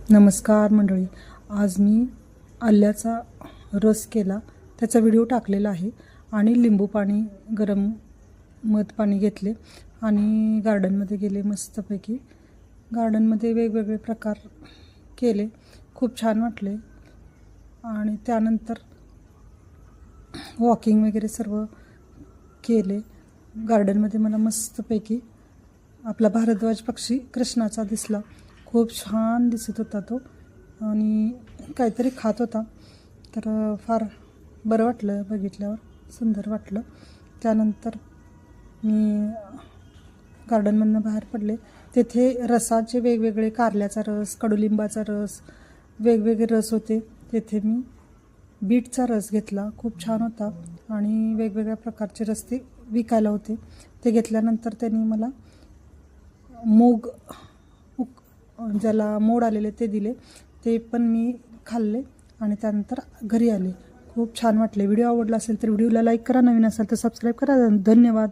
नमस्कार मंडळी, आज मी आल्याचा रस केला, त्याचा व्हिडिओ टाकलेला आहे. आणि लिंबू पाणी, गरम मध पाणी घेतले आणि गार्डनमध्ये गेले. मस्तपैकी गार्डनमध्ये वेगवेगळे प्रकार केले, खूप छान वाटले. आणि त्यानंतर वॉकिंग वगैरे सर्व केले. गार्डनमध्ये मला मस्तपैकी आपला भारद्वाज पक्षी कृष्णाचा दिसला. खूप छान दिसत होता तो आणि काहीतरी खात होता, तर फार बरं वाटलं बघितल्यावर, सुंदर वाटलं. त्यानंतर मी गार्डनमधनं बाहेर पडले. तेथे रसाचे वेगवेगळे, कारल्याचा रस, कडुलिंबाचा रस, वेगवेगळे रस होते. तेथे मी बीटचा रस घेतला, खूप छान होता. आणि वेगवेगळ्या प्रकारचे रस ते विकायला होते. ते घेतल्यानंतर त्यांनी मला मूग, ज्याला मोड आलेले ते दिले, ते पण मी खाल्ले आणि त्यानंतर घरी आले. खूप छान वाटले. व्हिडिओ आवडला असेल तर व्हिडिओला लाईक करा, नवीन असेल तर सबस्क्राईब करा. धन्यवाद.